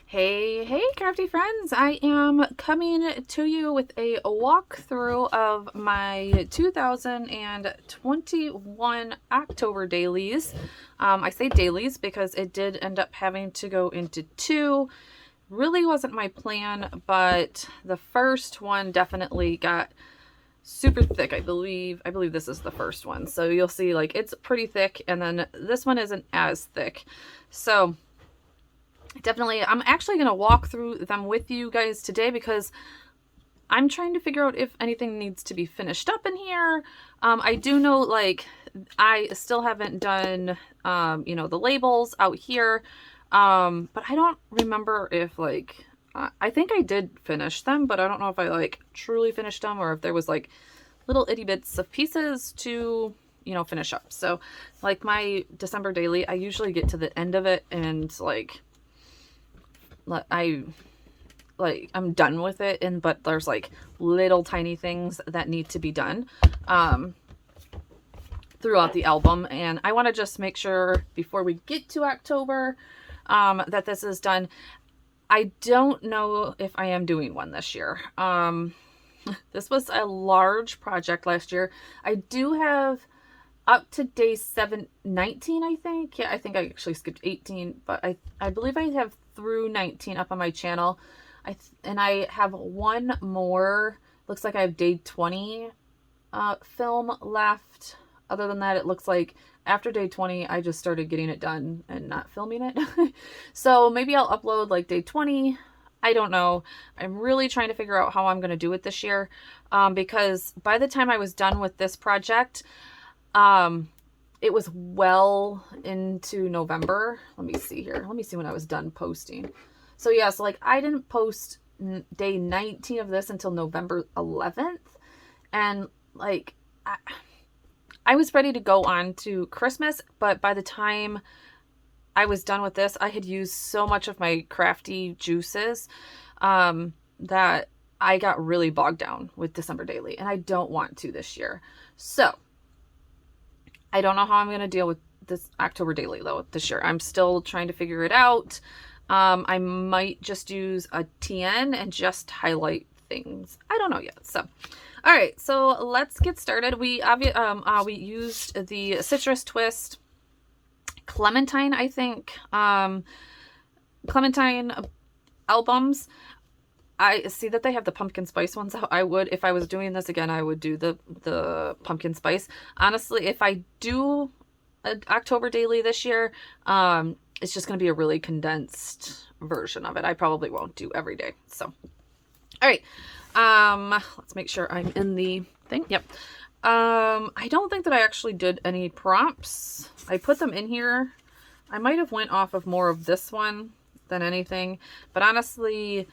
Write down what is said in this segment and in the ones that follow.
Hey, crafty friends! I am coming to you with a walkthrough of my 2021 October dailies. I say dailies because it did end up having to go into two. Really wasn't my plan, but the first one definitely got super thick. I believe this is the first one. So you'll see like it's pretty thick, and then this one isn't as thick. So definitely, I'm actually going to walk through them with you guys today because I'm trying to figure out if anything needs to be finished up in here. I do know, like, I still haven't done, the labels out here. But I don't remember if, like, I think I did finish them, but I don't know if I, like, truly finished them or if there was, like, little itty bits of pieces to, finish up. So, like, my December daily, I usually get to the end of it and, like, I'm done with it, but there's like little tiny things that need to be done throughout the album, and I want to just make sure before we get to October that this is done. I don't know if I am doing one this year. This was a large project last year. I do have up to day 719, I think. Yeah, I think I actually skipped 18, but I believe I have through 19 up on my channel. And I have one more. Looks like I have day 20 film left. Other than that, it looks like after day 20, I just started getting it done and not filming it. So maybe I'll upload like day 20. I don't know. I'm really trying to figure out how I'm going to do it this year, because by the time I was done with this project, it was well into November. Let me see here. Let me see when I was done posting. So yeah, so like I didn't post day 19 of this until November 11th. And like, I was ready to go on to Christmas, but by the time I was done with this, I had used so much of my crafty juices, that I got really bogged down with December daily, and I don't want to this year. So I don't know how I'm going to deal with this October daily though this year. I'm still trying to figure it out. I might just use a TN and just highlight things. I don't know yet. So, all right, so let's get started. We used the Citrus Twist Clementine, I think, Clementine albums. I see that they have the pumpkin spice ones. I would, if I was doing this again, I would do the pumpkin spice. Honestly, if I do an October daily this year, it's just going to be a really condensed version of it. I probably won't do every day. So, all right. Let's make sure I'm in the thing. Yep. I don't think that I actually did any prompts. I put them in here. I might have went off of more of this one than anything, but honestly,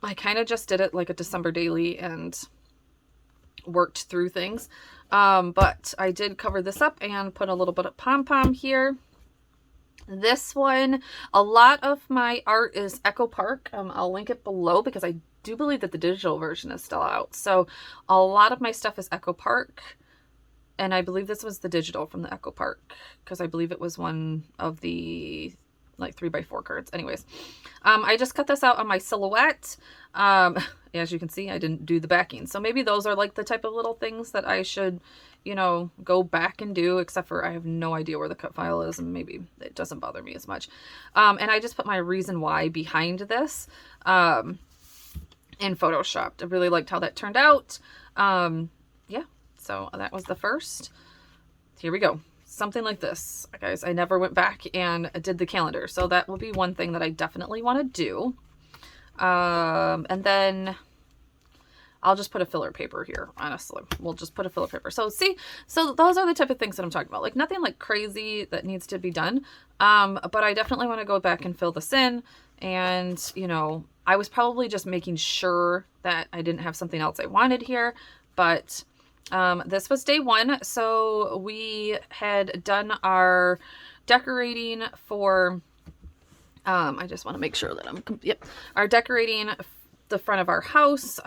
I kind of just did it like a December daily and worked through things. But I did cover this up and put a little bit of pom-pom here. This one, a lot of my art is Echo Park. I'll link it below because I do believe that the digital version is still out. So a lot of my stuff is Echo Park. And I believe this was the digital from the Echo Park, because I believe it was one of the like 3x4 cards. Anyways, I just cut this out on my silhouette. As you can see, I didn't do the backing. So maybe those are like the type of little things that I should, go back and do, except for I have no idea where the cut file is, and maybe it doesn't bother me as much. And I just put my reason why behind this in Photoshop. I really liked how that turned out. Yeah, so that was the first. Here we go. Something like this, guys. I never went back and did the calendar, so that will be one thing that I definitely want to do. And then I'll just put a filler paper here. Honestly, we'll just put a filler paper. So see, so those are the type of things that I'm talking about. Like nothing like crazy that needs to be done. But I definitely want to go back and fill this in. And I was probably just making sure that I didn't have something else I wanted here, but this was day one. So we had done our decorating for, I just want to make sure that yep, our decorating the front of our house.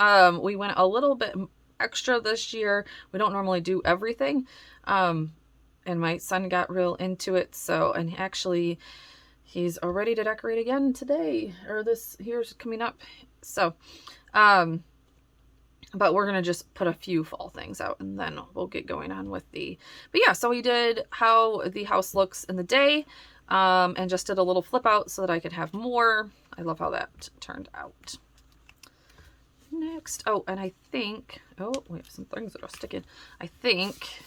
We went a little bit extra this year. We don't normally do everything. And my son got real into it. So, and actually he's ready to decorate again today, or this here's coming up. So, but we're going to just put a few fall things out and then we'll get going on with but yeah, so we did how the house looks in the day, and just did a little flip out so that I could have more. I love how that turned out. Next, oh, and I think, oh, we have some things that are sticking. I think,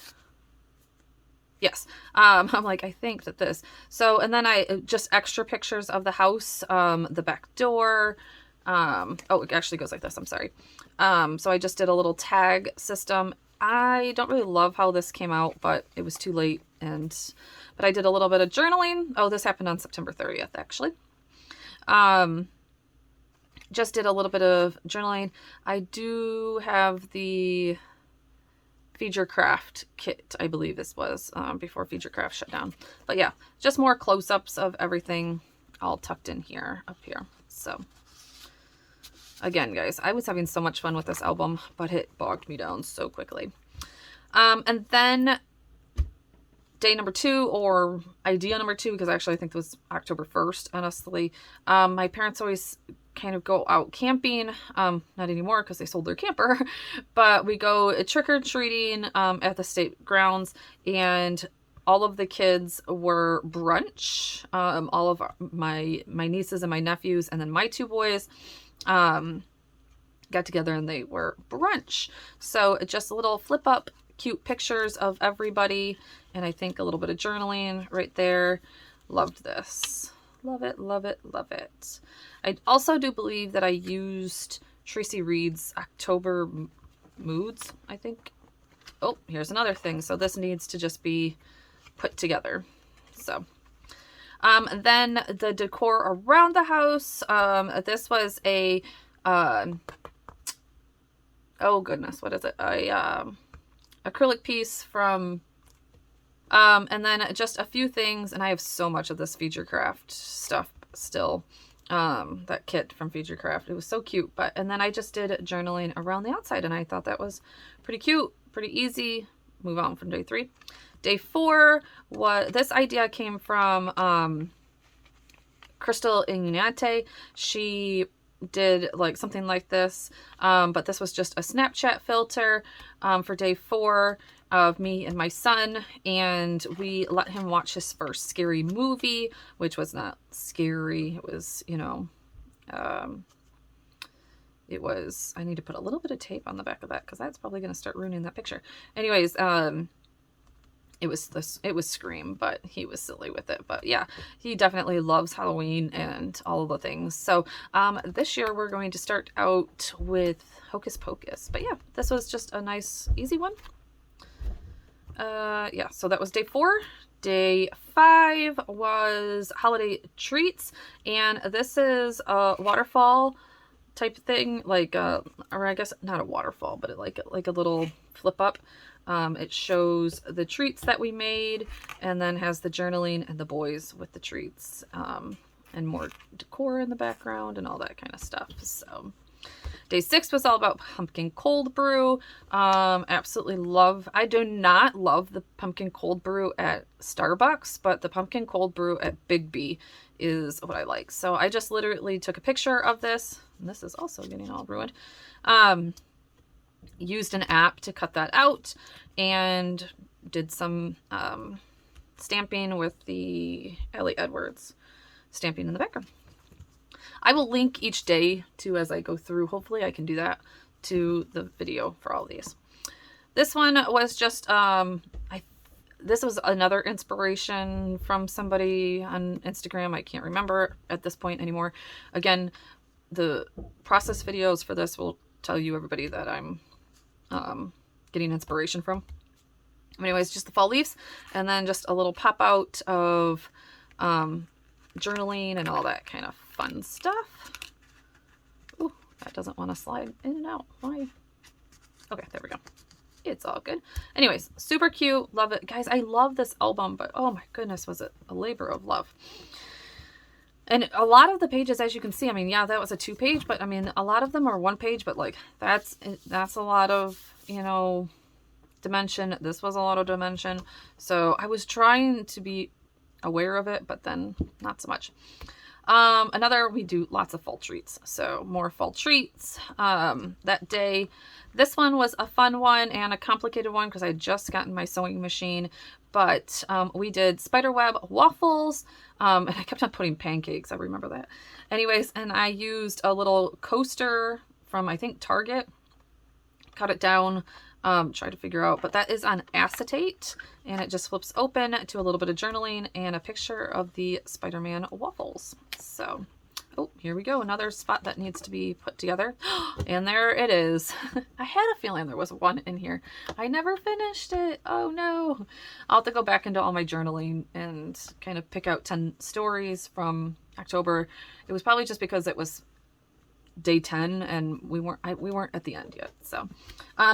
yes, I'm like, I think that this, so, and then I just extra pictures of the house, the back door. Oh, it actually goes like this. I'm sorry. So I just did a little tag system. I don't really love how this came out, but it was too late. But I did a little bit of journaling. Oh, this happened on September 30th, actually. Just did a little bit of journaling. I do have the Feed Your Craft kit, I believe this was, before Feed Your Craft shut down. But yeah, just more close-ups of everything all tucked in here, up here. So again, guys, I was having so much fun with this album, but it bogged me down so quickly. And then day number 2, or idea number 2, because actually I think it was October 1st, honestly. My parents always kind of go out camping, not anymore because they sold their camper, but we go trick-or-treating at the state grounds, and all of the kids were brunch. All of my nieces and my nephews, and then my 2 boys got together and they were brunch. So just a little flip up, cute pictures of everybody, and I think a little bit of journaling right there. Loved this. Love it, love it, love it. I also do believe that I used Tracy Reed's October Moods, I think. Oh, here's another thing. So this needs to just be put together. So then the decor around the house, this was a oh goodness, what is it? Acrylic piece from, and then just a few things, and I have so much of this Feed Your Craft stuff still, that kit from Feed Your Craft. It was so cute. And then I just did journaling around the outside, and I thought that was pretty cute, pretty easy. Move on from day 3. Day 4 was, this idea came from Crystal Ignate. She did like something like this, but this was just a Snapchat filter for day 4 of me and my son, and we let him watch his first scary movie, which was not scary. It was, you know, it was, I need to put a little bit of tape on the back of that because that's probably going to start ruining that picture. Anyways, it was Scream, but he was silly with it. But yeah, he definitely loves Halloween and all of the things. So this year we're going to start out with Hocus Pocus. But yeah, this was just a nice, easy one. Yeah, so that was day 4. Day 5 was holiday treats, and this is a waterfall type thing, like or I guess not a waterfall, but like a little flip up. It shows the treats that we made, and then has the journaling and the boys with the treats, and more decor in the background and all that kind of stuff. So day 6 was all about pumpkin cold brew. Absolutely love, I do not love the pumpkin cold brew at Starbucks, but the pumpkin cold brew at Big B is what I like. So I just literally took a picture of this, and this is also getting all ruined. Used an app to cut that out, and did some stamping with the Ellie Edwards stamping in the background. I will link each day to, as I go through, hopefully I can do that, to the video for all these. This one was just, this was another inspiration from somebody on Instagram. I can't remember at this point anymore. Again, the process videos for this will tell you, everybody, that I'm getting inspiration from. Anyways, just the fall leaves, and then just a little pop out of journaling and all that kind of fun stuff. Ooh, that doesn't want to slide in and out. Why? Okay, there we go. It's all good. Anyways, super cute. Love it. Guys, I love this album, but oh my goodness, was it a labor of love. And a lot of the pages, as you can see, I mean, yeah, that was a 2-page, but I mean, a lot of them are 1-page, but like that's a lot of, you know, dimension. This was a lot of dimension. So I was trying to be aware of it, but then not so much. We do lots of fall treats. So more fall treats that day. This one was a fun one and a complicated one because I had just gotten my sewing machine. But we did spiderweb waffles. And I kept on putting pancakes. I remember that. Anyways, and I used a little coaster from, I think, Target. Cut it down. Try to figure out, but that is on acetate, and it just flips open to a little bit of journaling and a picture of the Spider-Man waffles. So, oh, here we go. Another spot that needs to be put together. And there it is. I had a feeling there was one in here. I never finished it. Oh no. I'll have to go back into all my journaling and kind of pick out 10 stories from October. It was probably just because it was day 10 and we weren't at the end yet. So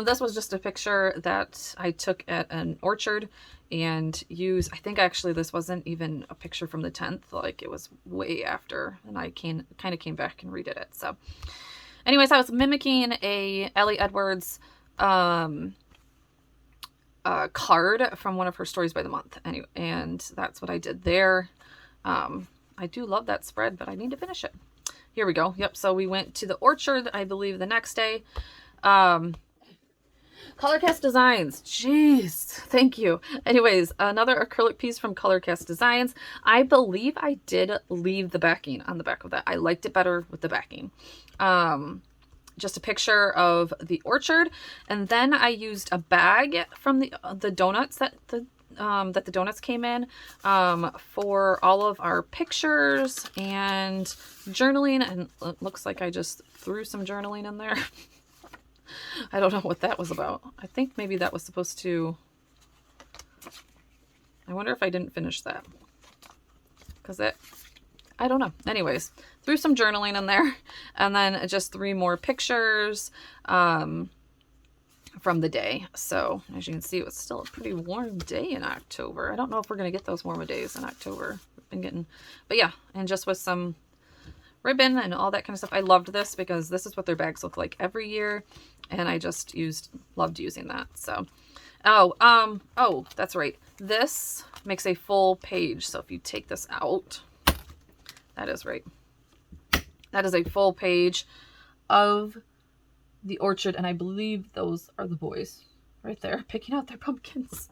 this was just a picture that I took at an orchard and used. I think actually this wasn't even a picture from the 10th, like it was way after, and I kind of came back and redid it. So anyways, I was mimicking a Ellie Edwards card from one of her stories by the month. Anyway, and that's what I did there. I do love that spread, but I need to finish it. Here we go. Yep. So we went to the orchard, I believe, the next day. Colorcast Designs. Jeez. Thank you. Anyways, another acrylic piece from Colorcast Designs. I believe I did leave the backing on the back of that. I liked it better with the backing. Just a picture of the orchard. And then I used a bag from the donuts that the donuts came in for all of our pictures and journaling, and it looks like I just threw some journaling in there. I don't know what that was about. I think maybe that was supposed to, I wonder if I didn't finish that because I don't know. Anyways, threw some journaling in there, and then just 3 more pictures from the day. So as you can see, it was still a pretty warm day in October. I don't know if we're going to get those warmer days in October. We've been getting, but yeah, and just with some ribbon and all that kind of stuff. I loved this because this is what their bags look like every year, and I just loved using that. So oh, that's right, this makes a full page. So if you take this out, that is right, that is a full page of the orchard, and I believe those are the boys right there picking out their pumpkins.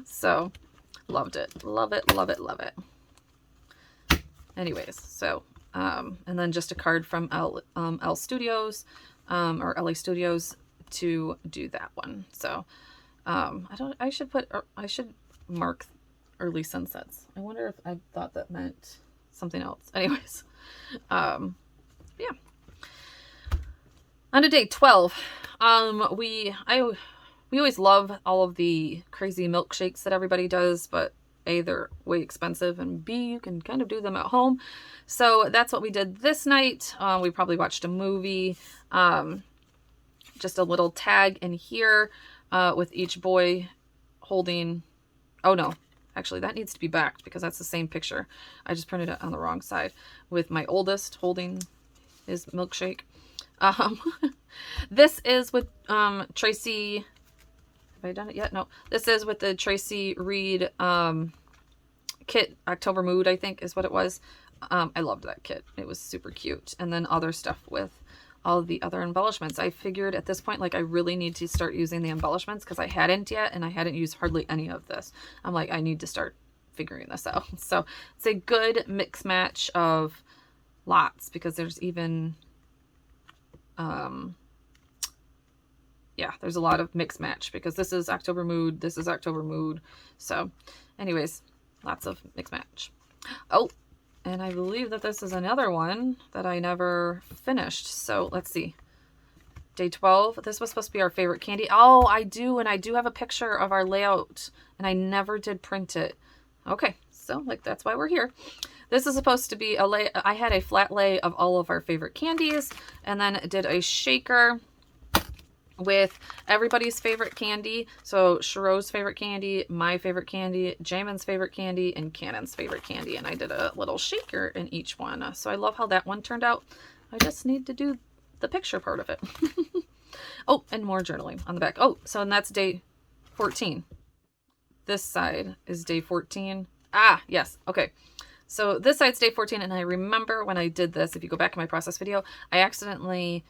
So loved it. Love it, love it, love it. Anyways, so and then just a card from L Studios or LA Studios to do that one. So I should mark early sunsets. I wonder if I thought that meant something else. Anyways, yeah. On to day 12, we always love all of the crazy milkshakes that everybody does, but A, they're way expensive, and B, you can kind of do them at home. So that's what we did this night. We probably watched a movie. Just a little tag in here with each boy holding, oh no, actually that needs to be backed because that's the same picture. I just printed it on the wrong side with my oldest holding his milkshake. This is with Tracy. Have I done it yet? No. This is with the Tracy Reed kit, October Mood, I think is what it was. I loved that kit. It was super cute. And then other stuff with all of the other embellishments. I figured at this point, like, I really need to start using the embellishments because I hadn't yet, and I hadn't used hardly any of this. I'm like, I need to start figuring this out. So it's a good mix match of lots because there's even yeah, there's a lot of mix match because this is October Mood, this is October Mood. So anyways, lots of mix match. Oh, and I believe that this is another one that I never finished. So let's see. Day 12. This was supposed to be our favorite candy. Oh, I do. And I do have a picture of our layout, and I never did print it. Okay. So like, that's why we're here. This is supposed to be a lay. I had a flat lay of all of our favorite candies, and then did a shaker with everybody's favorite candy. So Shero's favorite candy, my favorite candy, Jamin's favorite candy, and Cannon's favorite candy. And I did a little shaker in each one. So I love how that one turned out. I just need to do the picture part of it. Oh, and more journaling on the back. Oh, so and that's day 14. This side is day 14. Yes. Okay. So this side's day 14, and I remember when I did this, if you go back in my process video, I accidentally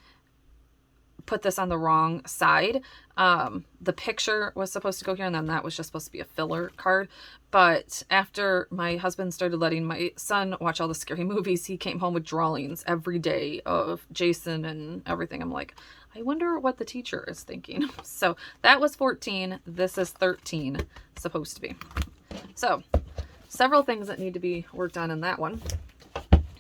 put this on the wrong side. The picture was supposed to go here, and then that was just supposed to be a filler card. But after my husband started letting my son watch all the scary movies, he came home with drawings every day of Jason and everything. I'm like, I wonder what the teacher is thinking. So that was 14. This is 13, supposed to be. So several things that need to be worked on in that one.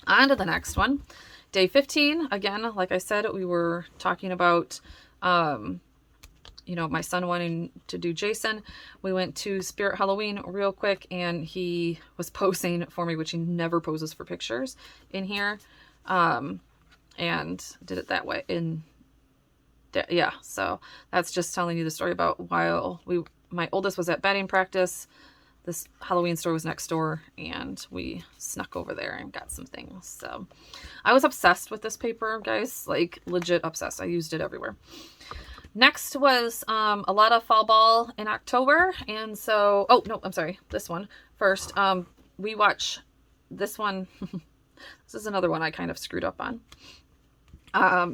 On to the next one. Day 15, again, like I said, we were talking about, my son wanting to do Jason. We went to Spirit Halloween real quick, and he was posing for me, which he never poses for pictures in here, and did it that way. Yeah, so that's just telling you the story about while my oldest was at batting practice, this Halloween store was next door, and we snuck over there and got some things. So I was obsessed with this paper, guys, like legit obsessed. I used it everywhere. Next was a lot of fall ball in October. And so, oh no, I'm sorry, this one first. We watch this one. This is another one I kind of screwed up on.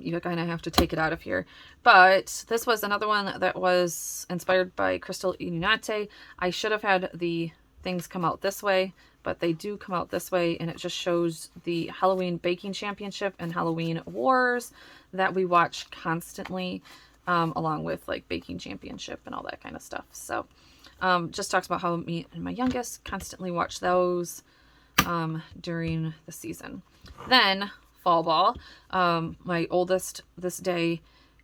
You kind of have to take it out of here. But this was another one that was inspired by Crystal Illuminate. I should have had the things come out this way, but they do come out this way, and it just shows the Halloween Baking Championship and Halloween Wars that we watch constantly, along with like Baking Championship and all that kind of stuff. So just talks about how me and my youngest constantly watch those during the season. Then fall ball. My oldest this day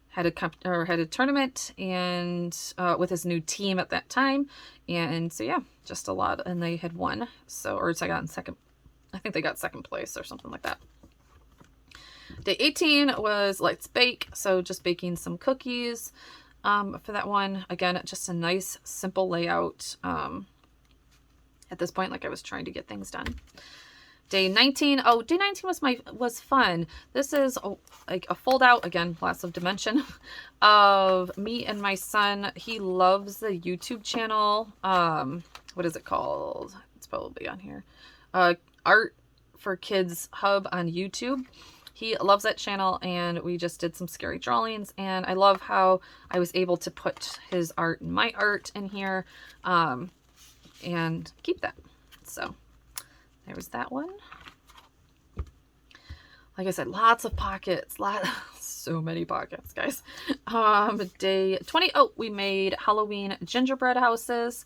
had a tournament and with his new team at that time, and so yeah, just a lot, and they had won. So, or I got in second. I think they got second place or something like that. Day 18 was let's bake, so just baking some cookies for that one. Again, just a nice simple layout. At this point, like I was trying to get things done. Day 19. Oh, day 19 was fun. This is like a fold out, again, lots of dimension, of me and my son. He loves the YouTube channel. What is it called? It's probably on here. Art for Kids Hub on YouTube. He loves that channel, and we just did some scary drawings, and I love how I was able to put his art and my art in here, and keep that. So there was that one. Like I said, lots of pockets. So many pockets, guys. Day 20. Oh, we made Halloween gingerbread houses.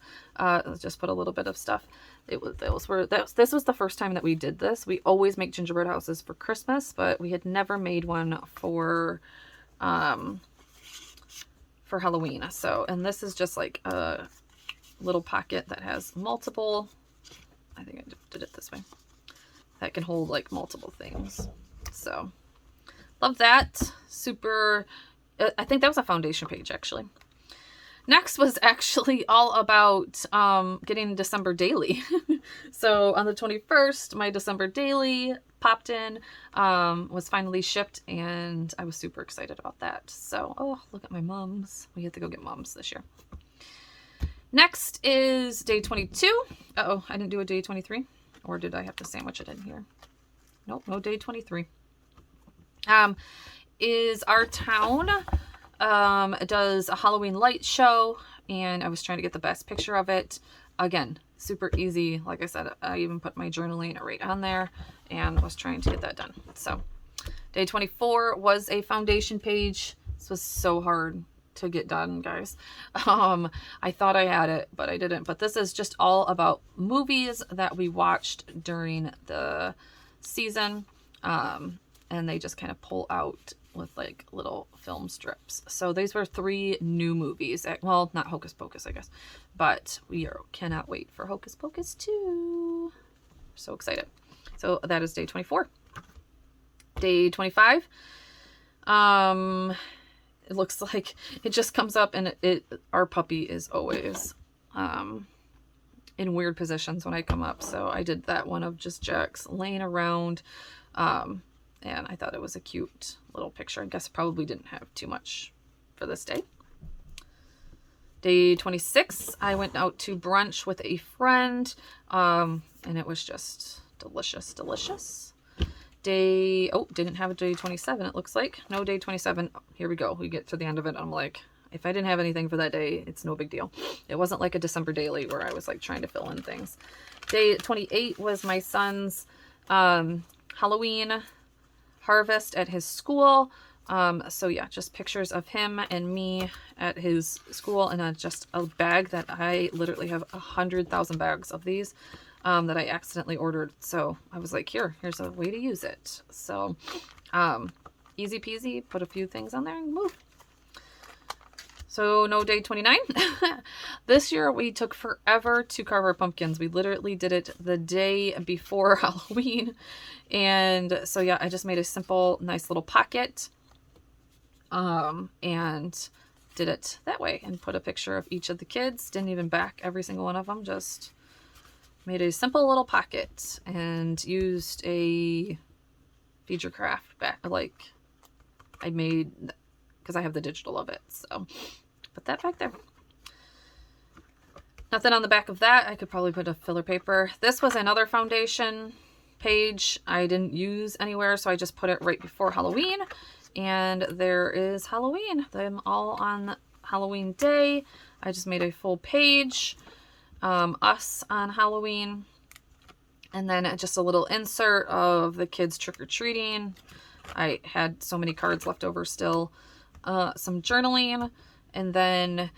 Just put a little bit of stuff. This was the first time that we did this. We always make gingerbread houses for Christmas, but we had never made one for Halloween. So, and this is just like a little pocket that has multiple. I think I did it this way. That can hold like multiple things. So love that. Super. I think that was a foundation page actually. Next was actually all about getting December daily. So on the 21st, my December daily popped in, was finally shipped, and I was super excited about that. So, oh, look at my mums. We have to go get mums this year. Next is day 22. Uh-oh, I didn't do a day 23. Or did I have to sandwich it in here? Nope, no day 23. Is our town does a Halloween light show, and I was trying to get the best picture of it. Again, super easy. Like I said, I even put my journaling right on there and was trying to get that done. So day 24 was a foundation page. This was so hard to get done, guys. I thought I had it, but I didn't. But this is just all about movies that we watched during the season, and they just kind of pull out with like little film strips. So these were 3 new movies. Well, not Hocus Pocus, I guess, but we cannot wait for Hocus Pocus 2. So excited. So that is day 24. Day 25. It looks like it just comes up, and our puppy is always in weird positions when I come up. So I did that one of just Jax laying around, and I thought it was a cute little picture. I guess probably didn't have too much for this day. Day 26, I went out to brunch with a friend, and it was just delicious, delicious. Didn't have a day 27, it looks like. No, day 27. Here we go. We get to the end of it, and I'm like, if I didn't have anything for that day, it's no big deal. It wasn't like a December daily where I was like trying to fill in things. Day 28 was my son's Halloween harvest at his school. So yeah, just pictures of him and me at his school, and just a bag that I literally have 100,000 bags of these that I accidentally ordered. So I was like, here's a way to use it. So easy peasy, put a few things on there and move. So no day 29. This year we took forever to carve our pumpkins. We literally did it the day before Halloween. And so yeah, I just made a simple, nice little pocket. And did it that way and put a picture of each of the kids. Didn't even back every single one of them, just made a simple little pocket and used a Feed Your Craft back, like I made, because I have the digital of it. So put that back there. Nothing on the back of that. I could probably put a filler paper. This was another foundation page I didn't use anywhere, so I just put it right before Halloween. And there is Halloween, them all on Halloween day. I just made a full page, us on Halloween, and then just a little insert of the kids trick-or-treating. I had so many cards left over still, some journaling, and then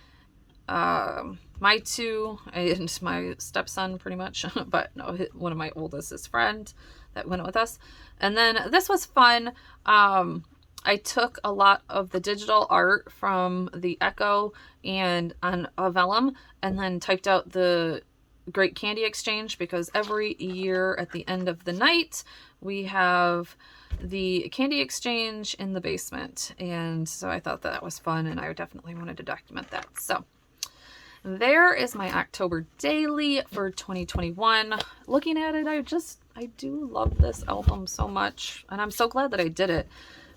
my two and my stepson pretty much, but no, one of my oldest, his friend that went with us. And then this was fun. I took a lot of the digital art from the Echo and on a vellum, and then typed out the Great Candy Exchange, because every year at the end of the night we have the candy exchange in the basement, and so I thought that was fun, and I definitely wanted to document that. So there is my October daily for 2021. Looking at it, I do love this album so much, and I'm so glad that I did it.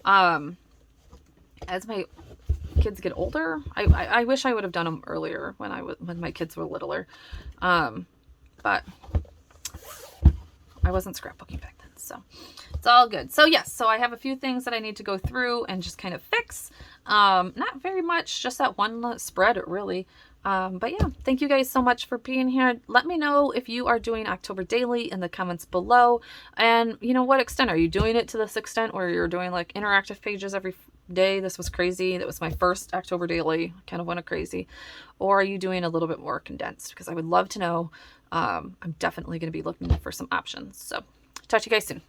As my kids get older, I wish I would have done them earlier when my kids were littler. But I wasn't scrapbooking back then, so it's all good. So yes, so I have a few things that I need to go through and just kind of fix. Not very much, just that one spread really. But yeah, thank you guys so much for being here. Let me know if you are doing October daily in the comments below. And you know, what extent are you doing it to? This extent where you're doing like interactive pages every day? This was crazy. That was my first October daily. Kind of went crazy. Or are you doing a little bit more condensed? Because I would love to know. I'm definitely going to be looking for some options. So talk to you guys soon. Bye.